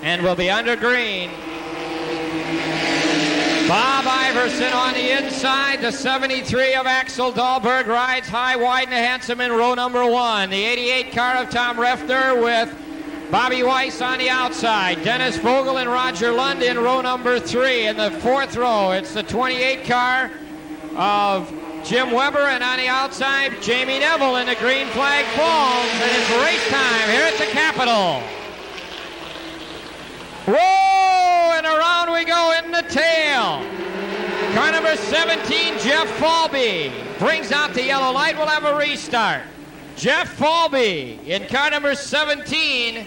and will be under green. Bob Iverson on the inside. The 73 of Axel Dahlberg rides high, wide, and handsome in row number 1. The 88 car of Tom Refner with Bobby Weiss on the outside. Dennis Vogel and Roger Lund in row number 3. In the 4th row, it's the 28 car of Jim Weber, and on the outside, Jamie Neville in the green flag falls, and it's race time here at the Capitol. Whoa, and around we go in the tail. Car number 17, Jeff Falby, brings out the yellow light. We'll have a restart. Jeff Falby in car number 17.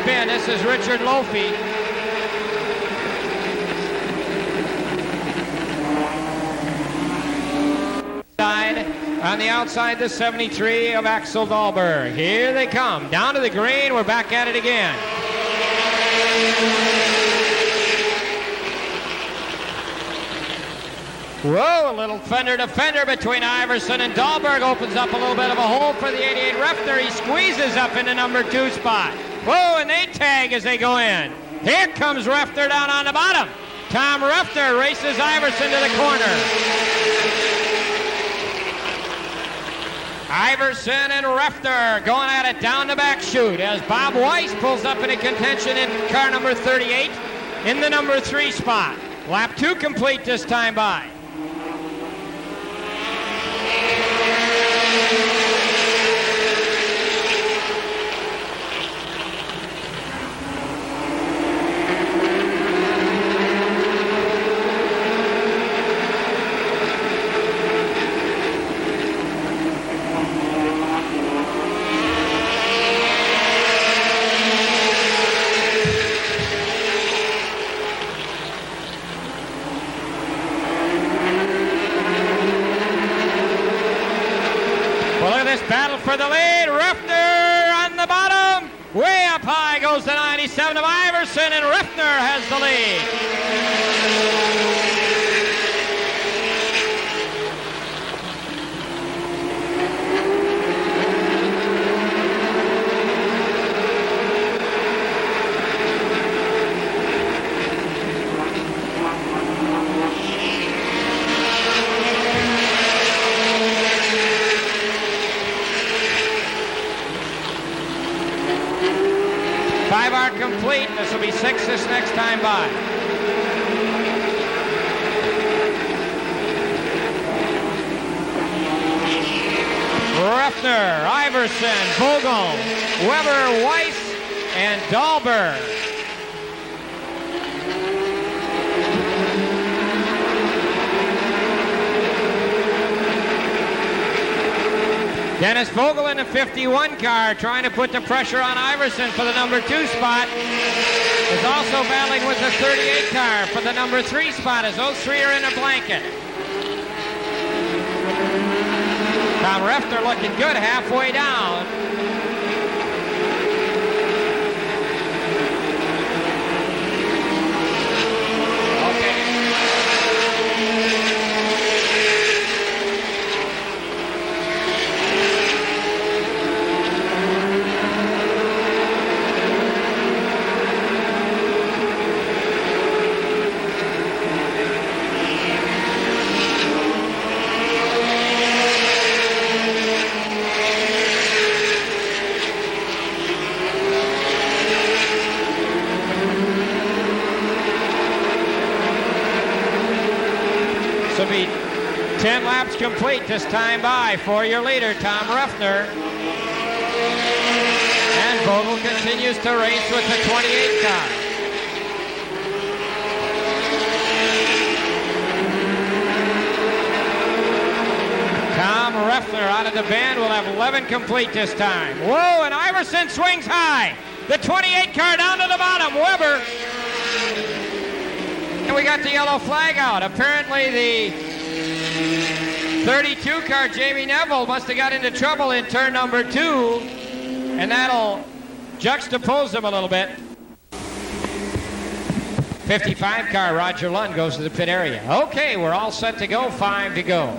Spin. This is Richard Lofi. On the outside, the 73 of Axel Dahlberg. Here they come. Down to the green. We're back at it again. Whoa, a little fender to fender between Iverson and Dahlberg. Opens up a little bit of a hole for the 88 Refner. He squeezes up into number 2 spot. Whoa, and they tag as they go in. Here comes Refner down on the bottom. Tom Refner races Iverson to the corner. Iverson and Refner going at it down the back chute as Bob Weiss pulls up into contention in car number 38 in the number 3 spot. Lap 2 complete this time by. Battle for the lead. Refner on the bottom. Way up high goes the 97 of Iverson, and Refner has the lead. 5 are complete. This will be 6 this next time by. Refner, Iverson, Vogel, Weber, Weiss, and Dahlberg. Dennis Vogel in the 51 car trying to put the pressure on Iverson for the number 2 spot. Is also battling with the 38 car for the number 3 spot as those three are in a blanket. Tom Refner looking good halfway down. This will be 10 laps complete this time by for your leader, Tom Refner. And Vogel continues to race with the 28 car. Tom Refner out of the band will have 11 complete this time. Whoa, and Iverson swings high. The 28 car down to the bottom. Weber. And we got the yellow flag out. Apparently the 32 car, Jamie Neville, must have got into trouble in turn number 2, and that'll juxtapose him a little bit. 55 car, Roger Lund, goes to the pit area. Okay, we're all set to go. 5 to go.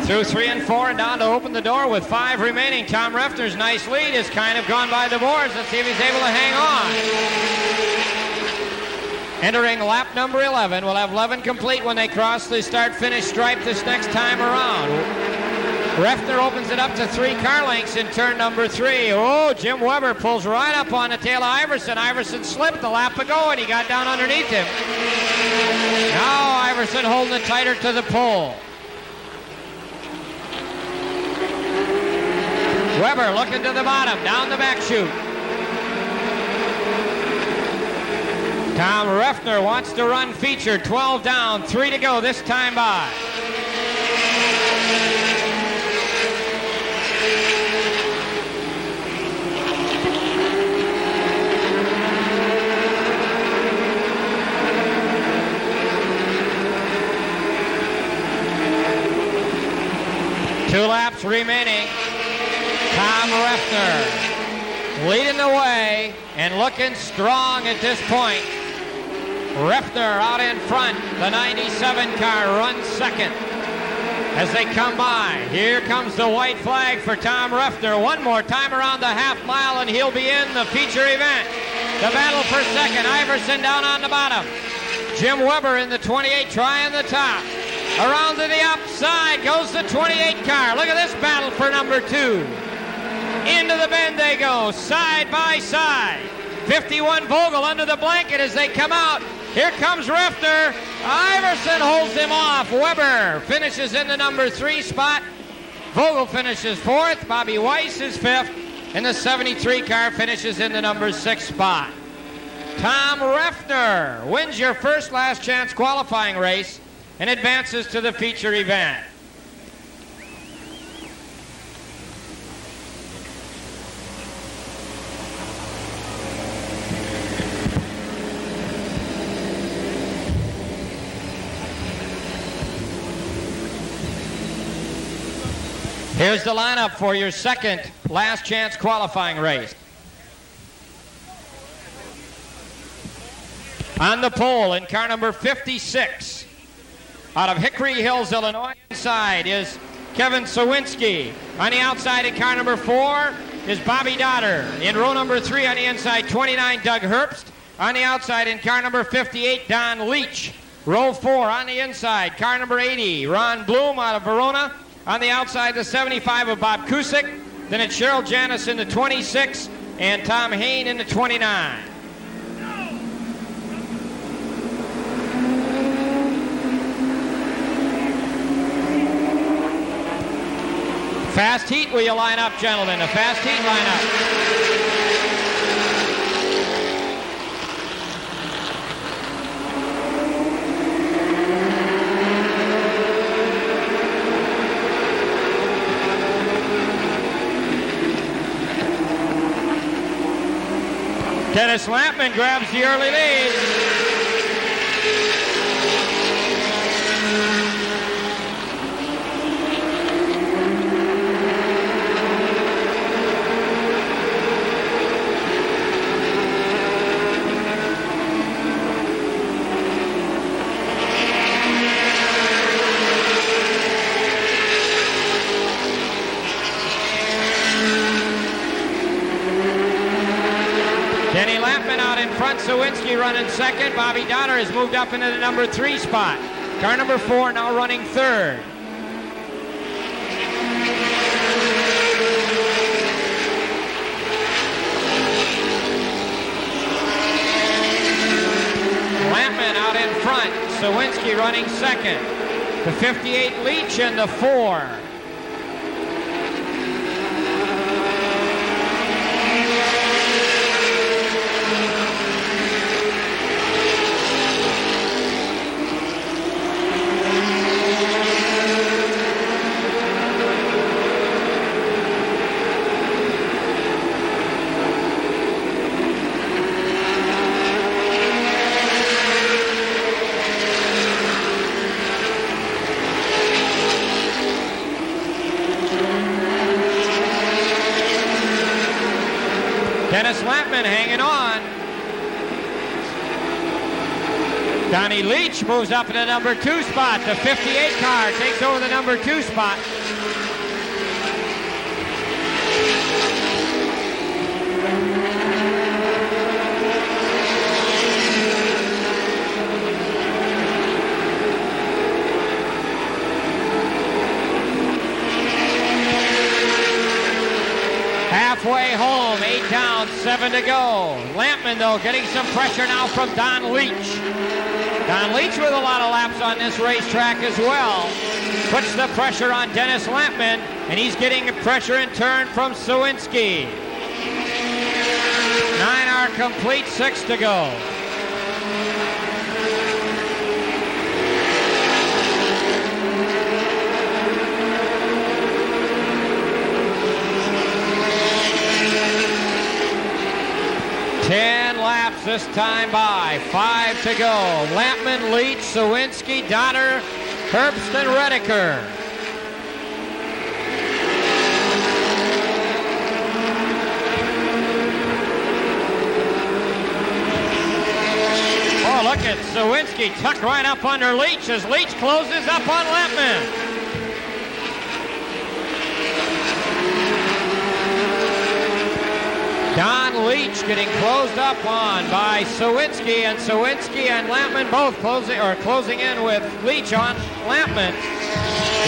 Through 3 and 4 and down to open the door with 5 remaining. Tom Refner's nice lead has kind of gone by the boards. Let's see if he's able to hang on. Entering lap number 11. We'll have 11 complete when they cross the start-finish stripe this next time around. Refner opens it up to 3 car lengths in turn number 3. Oh, Jim Weber pulls right up on the tail of Iverson. Iverson slipped a lap ago and he got down underneath him. Now Iverson holding it tighter to the pole. Weber looking to the bottom, down the back chute. Tom Refner wants to run feature, 12 down, 3 to go this time by. Two laps remaining. Tom Refner leading the way and looking strong at this point. Refner out in front. The 97 car runs second as they come by. Here comes the white flag for Tom Refner. One more time around the half mile and he'll be in the feature event. The battle for second. Iverson down on the bottom. Jim Weber in the 28 trying the top. Around to the outside goes the 28 car. Look at this battle for number 2. Into the bend they go, side by side. 51 Vogel under the blanket as they come out. Here comes Refner. Iverson holds him off. Weber finishes in the number 3 spot. Vogel finishes 4th. Bobby Weiss is 5th. And the 73 car finishes in the number 6 spot. Tom Refner wins your first last chance qualifying race and advances to the feature event. Here's the lineup for your second last chance qualifying race. On the pole in car number 56, out of Hickory Hills, Illinois. Inside is Kevin Sawinski. On the outside in car number 4 is Bobby Dotter. In row number 3 on the inside, 29, Doug Herbst. On the outside in car number 58, Don Leach. Row 4 on the inside, car number 80, Ron Bloom out of Verona. On the outside, the 75 of Bob Kusick. Then it's Cheryl Janis in the 26 and Tom Hain in the 29. Fast heat will you line up, gentlemen? A fast heat lineup. Dennis Lampmann grabs the early lead. Sawinski running second. Bobby Donner has moved up into the number 3 spot. Car number 4 now running third. Lampmann out in front. Sawinski running second. The 58 Leach in the 4. Dennis Lampmann hanging on. Donny Leach moves up in the number 2 spot. The 58 car takes over the number 2 spot. Halfway home, 8 down, 7 to go. Lampmann, though, getting some pressure now from Don Leach. Don Leach with a lot of laps on this racetrack as well. Puts the pressure on Dennis Lampmann, and he's getting pressure in turn from Sawinski. 9 are complete, 6 to go. Laps this time by. 5 to go. Lampmann, Leach, Sawinski, Donner, Herbst, and Redeker. Oh, look at Sawinski tucked right up under Leach as Leach closes up on Lampmann. Don Leach getting closed up on by Sawinski, and Sawinski and Lampmann both closing in with Leach on Lampmann.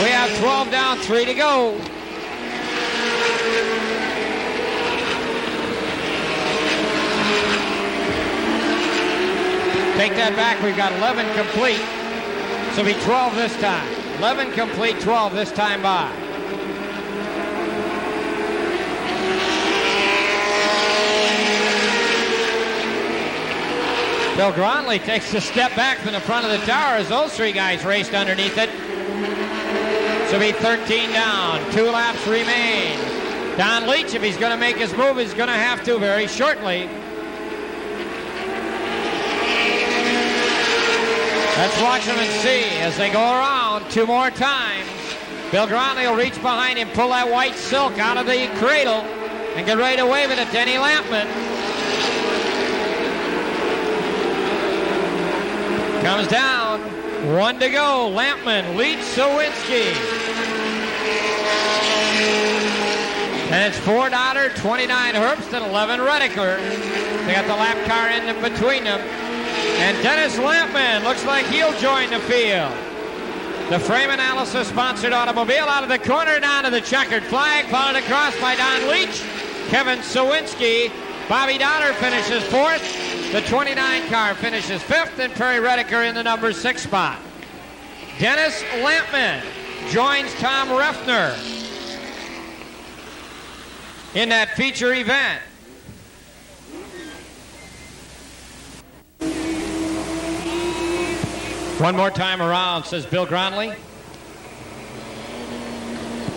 We have 12 down, 3 to go. Take that back, we've got 11 complete. So it'll be 12 this time. 11 complete, 12 this time by. Bill Gronley takes a step back from the front of the tower as those 3 guys raced underneath it. So be 13 down. 2 laps remain. Don Leach, if he's going to make his move, he's going to have to very shortly. Let's watch them and see as they go around 2 more times. Bill Gronley will reach behind him, pull that white silk out of the cradle, and get ready to wave it at Denny Lampmann. Comes down, 1 to go. Lampmann, Leach, Sawinski. And it's 4 Donner, 29 Herbst, and 11 Redeker. They got the lap car in between them. And Dennis Lampmann looks like he'll join the field. The frame analysis sponsored automobile out of the corner down to the checkered flag, followed across by Don Leach. Kevin Sawinski. Bobby Donner finishes 4th. The 29 car finishes 5th, and Perry Redeker in the number 6 spot. Dennis Lampmann joins Tom Refner in that feature event. One more time around, says Bill Gronley.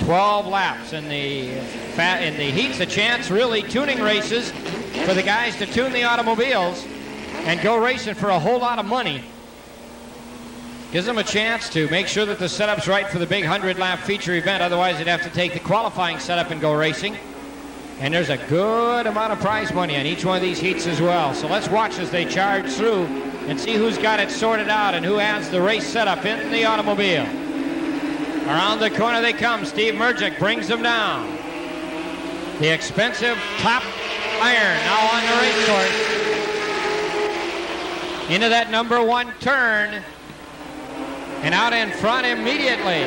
12 laps in the heats, a chance really tuning races for the guys to tune the automobiles and go racing for a whole lot of money. Gives them a chance to make sure that the setup's right for the big 100-lap feature event. Otherwise, they'd have to take the qualifying setup and go racing. And there's a good amount of prize money on each one of these heats as well. So let's watch as they charge through and see who's got it sorted out and who has the race setup in the automobile. Around the corner they come. Steve Mergic brings them down. The expensive top iron now on the race course. Into that number 1 turn. And out in front immediately.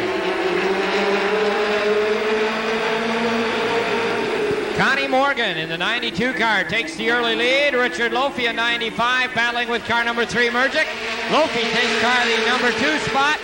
Connie Morgan in the 92 car takes the early lead. Richard Lofi in 95 battling with car number 3 Mergic. Lofi takes car the number 2 spot.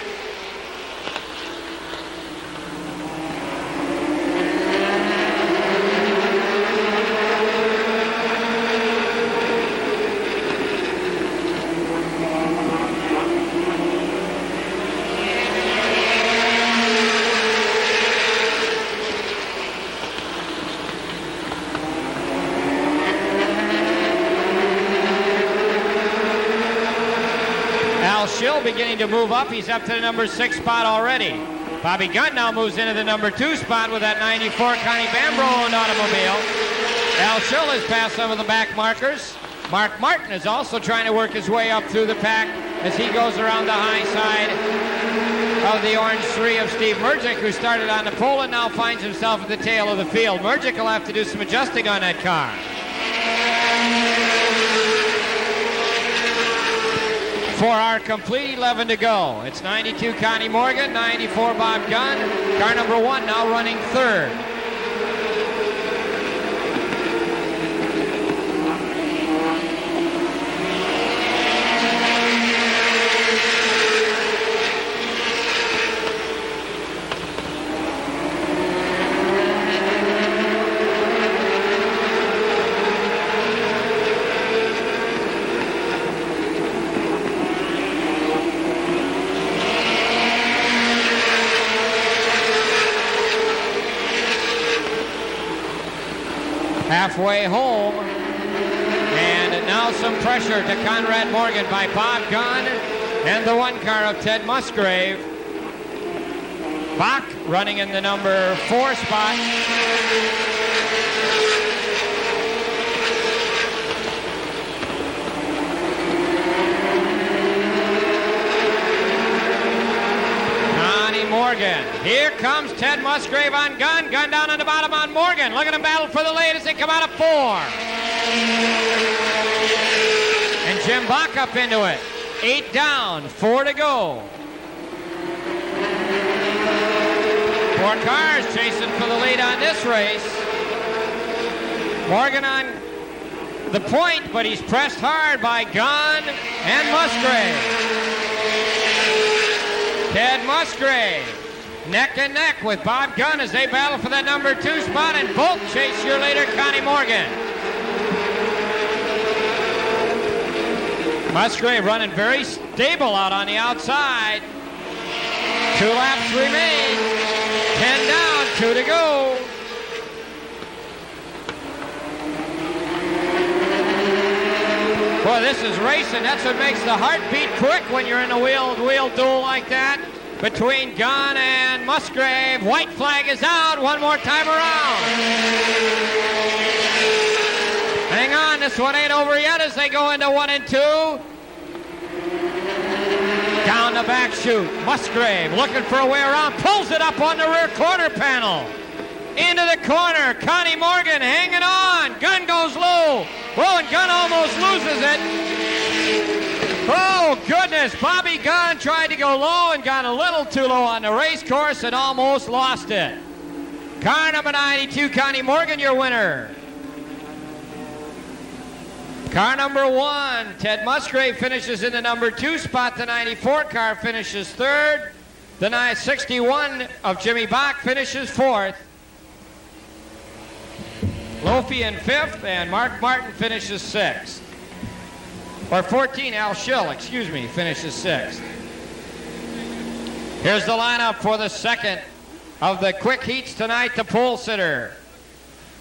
Schill beginning to move up. He's up to the number 6 spot already. Bobby Gunn now moves into the number 2 spot with that 94 Connie Bambro owned automobile. Al Schill has passed some of the back markers. Mark Martin is also trying to work his way up through the pack as he goes around the high side of the orange 3 of Steve Mergic, who started on the pole and now finds himself at the tail of the field. Mergic will have to do some adjusting on that car. For our complete 11 to go. It's 92 Connie Morgan, 94 Bob Gunn. Car number 1 now running third. Halfway home, and now some pressure to Conrad Morgan by Bob Gunn and the 1 car of Ted Musgrave. Bach running in the number 4 spot. Morgan. Here comes Ted Musgrave on Gunn. Gunn down on the bottom on Morgan. Look at him battle for the lead as they come out of 4. And Jim Bach up into it. 8 down, 4 to go. 4 cars chasing for the lead on this race. Morgan on the point, but he's pressed hard by Gunn and Musgrave. Ted Musgrave, neck and neck with Bob Gunn as they battle for that number 2 spot, and both chase your leader, Connie Morgan. Musgrave running very stable out on the outside. 2 laps remain. 10 down, 2 to go. Boy, this is racing. That's what makes the heart beat quick when you're in a wheel-to-wheel duel like that between Gunn and Musgrave. White flag is out. One more time around. Hang on. This one ain't over yet as they go into 1 and 2. Down the back chute. Musgrave looking for a way around. Pulls it up on the rear corner panel. Into the corner. Connie Morgan hanging on. Gunn goes low. Whoa, and Gunn almost loses it. Oh, goodness. Bobby Gunn tried to go low and got a little too low on the race course and almost lost it. Car number 92, Connie Morgan, your winner. Car number 1, Ted Musgrave finishes in the number 2 spot. The 94 car finishes 3rd. The 61 of Jimmy Bach finishes 4th. Lofi in 5th, and Mark Martin finishes 6th. Or 14, Al Schill, finishes 6th. Here's the lineup for the second of the quick heats tonight, the pole sitter.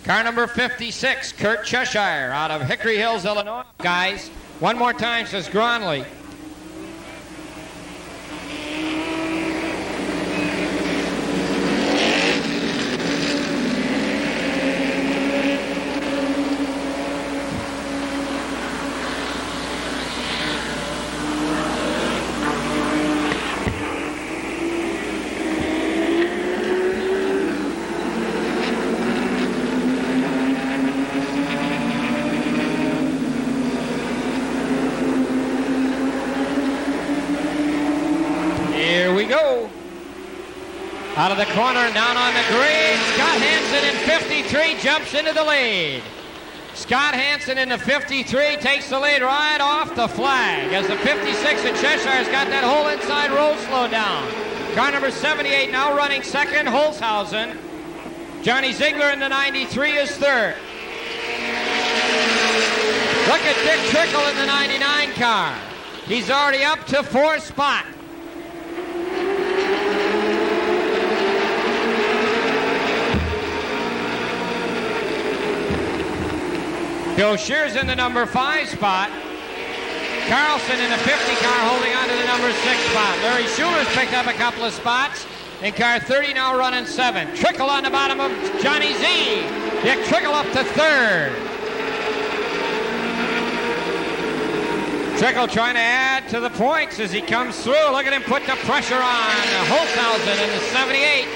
Car number 56, Kurt Cheshire out of Hickory Hills, Illinois. Guys, one more time, says Gronley. Out of the corner, down on the green, Scott Hansen in 53 jumps into the lead. Scott Hansen in the 53 takes the lead right off the flag as the 56 of Cheshire's got that whole inside row slowed down. Car number 78 now running second, Holzhausen. Johnny Ziegler in the 93 is 3rd. Look at Dick Trickle in the 99 car. He's already up to 4th spot. Joe Shears in the number 5 spot. Carlson in the 50 car holding on to the number 6 spot. Larry Schuler's picked up a couple of spots. In car 30 now running 7. Trickle on the bottom of Johnny Z. Dick Trickle up to third. Trickle trying to add to the points as he comes through. Look at him put the pressure on Holzhausen in the 78.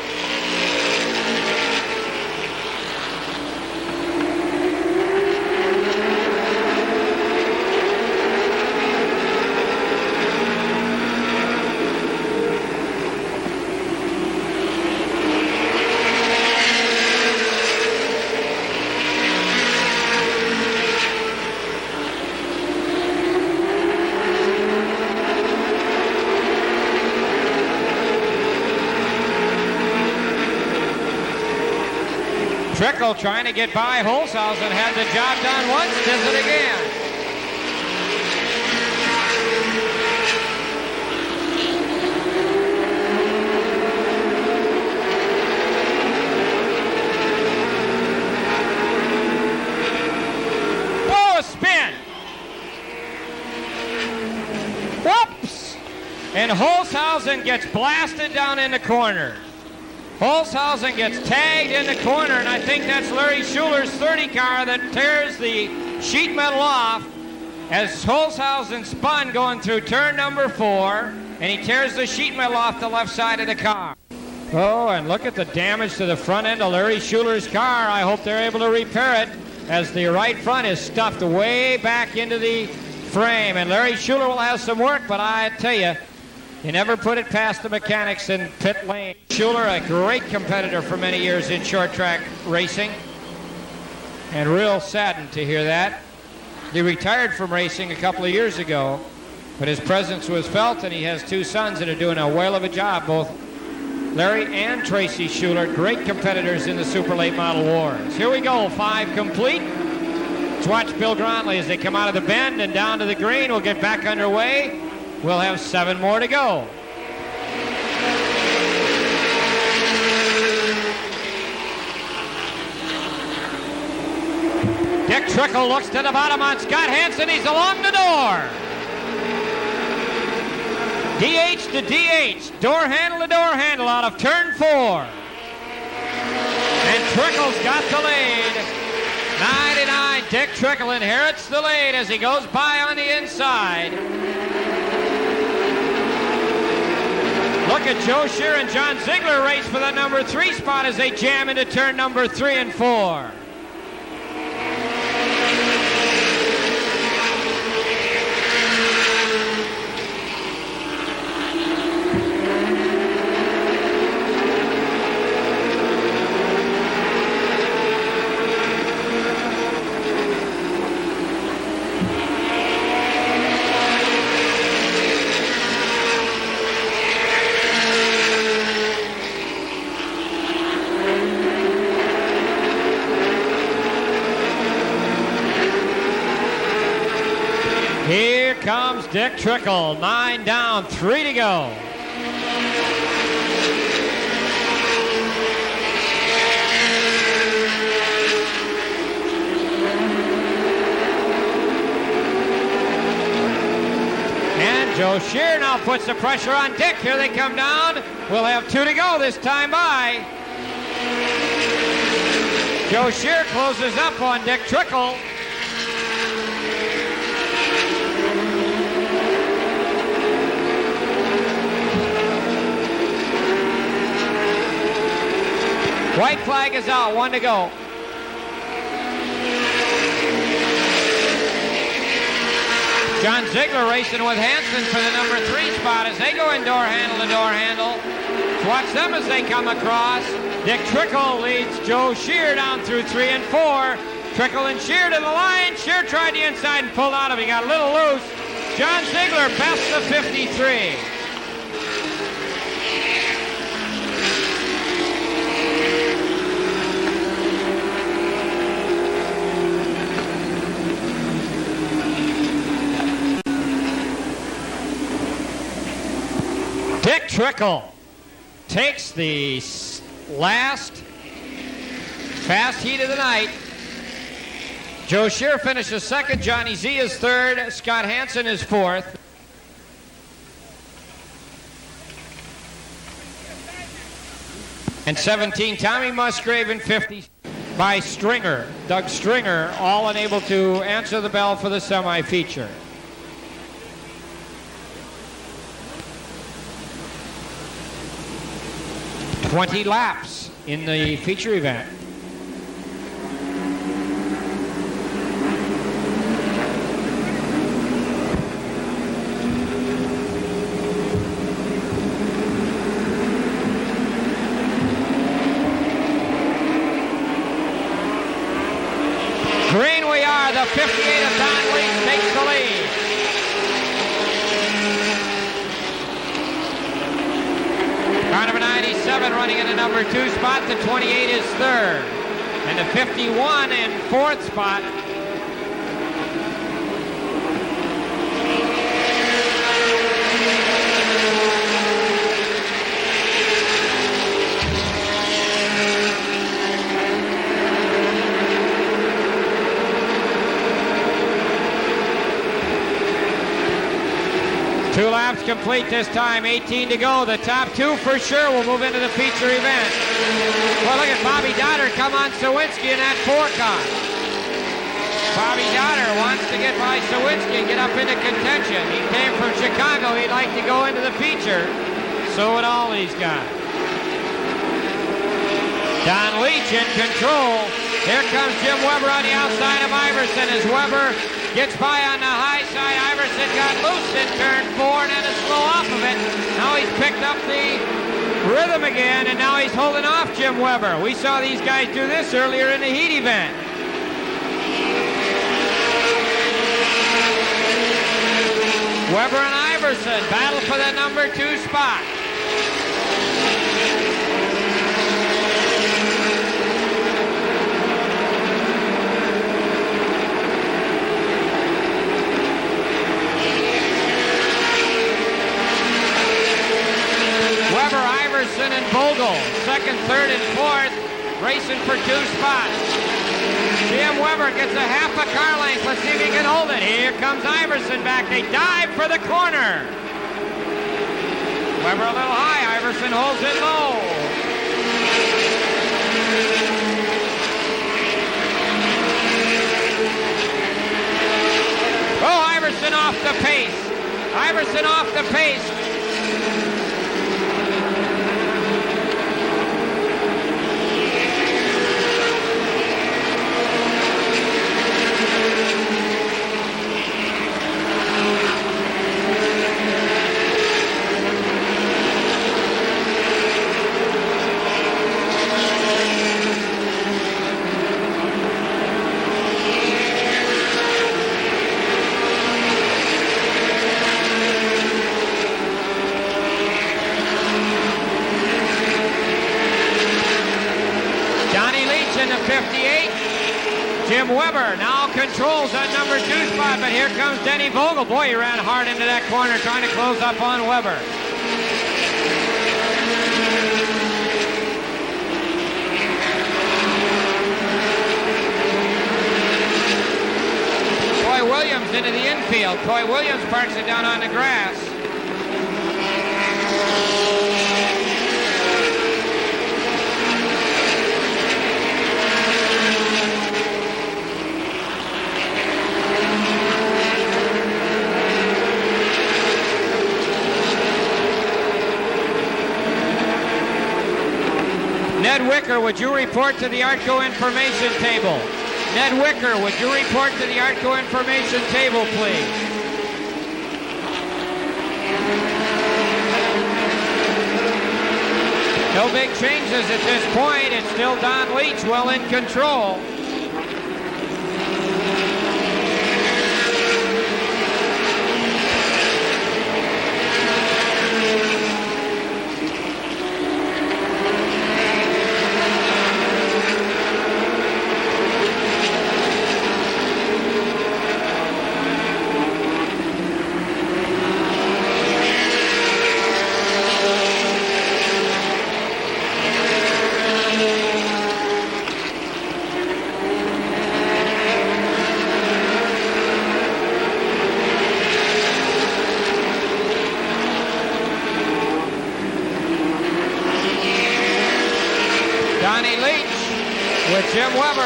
Trickle trying to get by Holzhausen, had the job done once, does it again. Whoa, a spin! Whoops! And Holzhausen gets blasted down in the corner. Holzhausen gets tagged in the corner, and I think that's Larry Schuler's 30 car that tears the sheet metal off as Holzhausen spun going through turn number 4, and he tears the sheet metal off the left side of the car. Oh, and look at the damage to the front end of Larry Schuler's car. I hope they're able to repair it as the right front is stuffed way back into the frame, and Larry Schuler will have some work, but I tell you, you never put it past the mechanics in pit lane. Schuler, a great competitor for many years in short track racing, and real saddened to hear that. He retired from racing a couple of years ago, but his presence was felt, and he has two sons that are doing a whale of a job, both Larry and Tracy Schuler, great competitors in the super late model wars. Here we go, 5 complete. Let's watch Bill Gronley as they come out of the bend and down to the green. We'll get back underway. We'll have 7 more to go. Dick Trickle looks to the bottom on Scott Hansen. He's along the door. DH to DH. Door handle to door handle out of turn 4. And Trickle's got the lead. 99. Dick Trickle inherits the lead as he goes by on the inside. Look at Joe Shear and John Ziegler race for the number 3 spot as they jam into turn number 3 and 4. Here comes Dick Trickle, 9 down, 3 to go. And Joe Shear now puts the pressure on Dick. Here they come down. We'll have 2 to go this time by. Joe Shear closes up on Dick Trickle. White flag is out, 1 to go. John Ziegler racing with Hansen for the number 3 spot as they go in door handle to door handle. Watch them as they come across. Dick Trickle leads Joe Shear down through 3 and 4. Trickle and Shear to the line. Shear tried the inside and pulled out of it. He got a little loose. John Ziegler best of 53. Dick Trickle takes the last fast heat of the night. Joe Shear finishes second. Johnny Z is third. Scott Hansen is fourth. And 17, Tommy Musgrave in 50. by Stringer, Doug Stringer, all unable to answer the bell for the semi-feature. "20 laps in the feature event. Green we are, the 58 of Don Leach takes the lead. Car number 97 running in the number 2 spot, the 28 is third, and the 51 in fourth spot. Two laps complete this time, 18 to go. The top two for sure will move into the feature event. Well, look at Bobby Dotter come on Sawinski in that 4 car. Bobby Dotter wants to get by Sawinski and get up into contention. He came from Chicago. He'd like to go into the feature. So would all these guys. Don Leach in control. Here comes Jim Weber on the outside of Iverson as Weber gets by on the high side. Iverson got loose in turn 4 and had to slow off of it. Now he's picked up the rhythm again, and now he's holding off Jim Weber. We saw these guys do this earlier in the heat event. Weber and Iverson battle for the number 2 spot. Weber, Iverson, and Bogle, second, third, and fourth, racing for 2 spots. Jim Weber gets a half a car length. Let's see if he can hold it. Here comes Iverson back. They dive for the corner. Weber a little high. Iverson holds it low. Oh, Iverson off the pace. Iverson off the pace. Jim Weber now controls that number 2 spot, but here comes Denny Vogel. Boy, he ran hard into that corner trying to close up on Weber. Coy Williams into the infield. Coy Williams parks it down on the grass. Ned Wicker, would you report to the ARTGO information table? Ned Wicker, would you report to the ARTGO information table, please? No big changes at this point. It's still Don Leach well in control.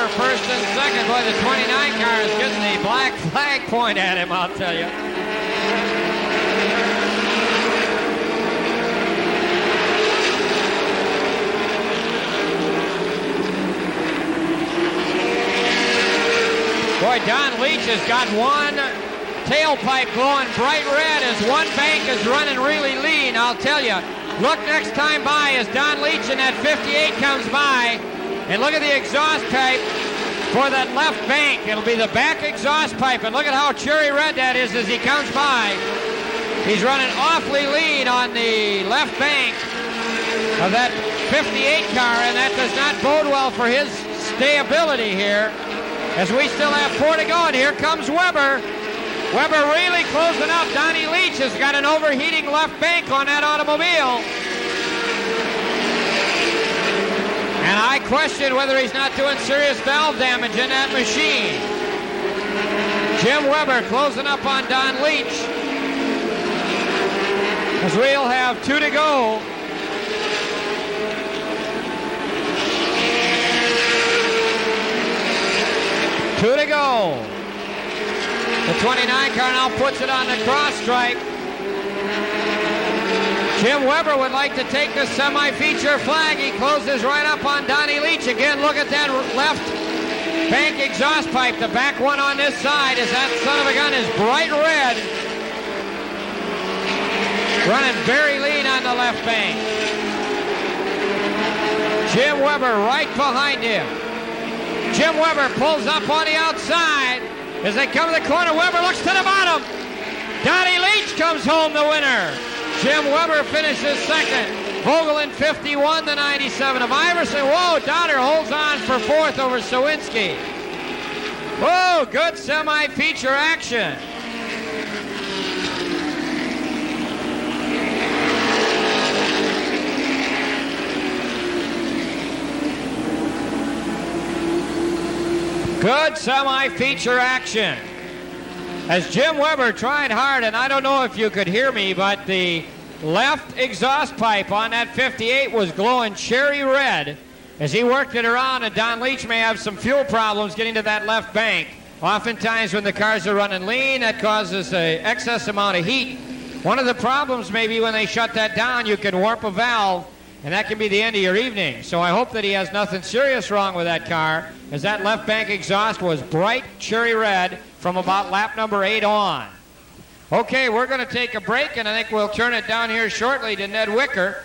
first and second. Boy, the 29 car is getting the black flag point at him, I'll tell you. Boy, Don Leach has got one tailpipe glowing bright red as one bank is running really lean, I'll tell you. Look next time by as Don Leach in that 58 comes by, and look at the exhaust pipe for that left bank. It'll be the back exhaust pipe, and look at how cherry red that is as he comes by. He's running awfully lean on the left bank of that 58 car, and that does not bode well for his stayability here. As we still have 4 to go, and here comes Weber. Weber really closing up. Donny Leach has got an overheating left bank on that automobile. And I question whether he's not doing serious valve damage in that machine. Jim Weber closing up on Don Leach. As we'll have 2 to go. Two to go. The 29 car now puts it on the cross stripe. Jim Weber would like to take the semi-feature flag. He closes right up on Donny Leach. Again, look at that left bank exhaust pipe. The back one on this side as that son of a gun is bright red. Running very lean on the left bank. Jim Weber right behind him. Jim Weber pulls up on the outside. As they come to the corner, Weber looks to the bottom. Donny Leach comes home the winner. Jim Weber finishes second. Vogel in 51, the 97 of Iverson. Whoa, Donner holds on for fourth over Sawinski. Whoa, good semi-feature action. Good semi-feature action. As Jim Weber tried hard, and I don't know if you could hear me, but the left exhaust pipe on that 58 was glowing cherry red as he worked it around, and Don Leach may have some fuel problems getting to that left bank. Oftentimes when the cars are running lean, that causes an excess amount of heat. One of the problems maybe when they shut that down, you can warp a valve, and that can be the end of your evening. So I hope that he has nothing serious wrong with that car, as that left bank exhaust was bright cherry red from about lap number 8 on. Okay, we're going to take a break, and I think we'll turn it down here shortly to Ned Wicker.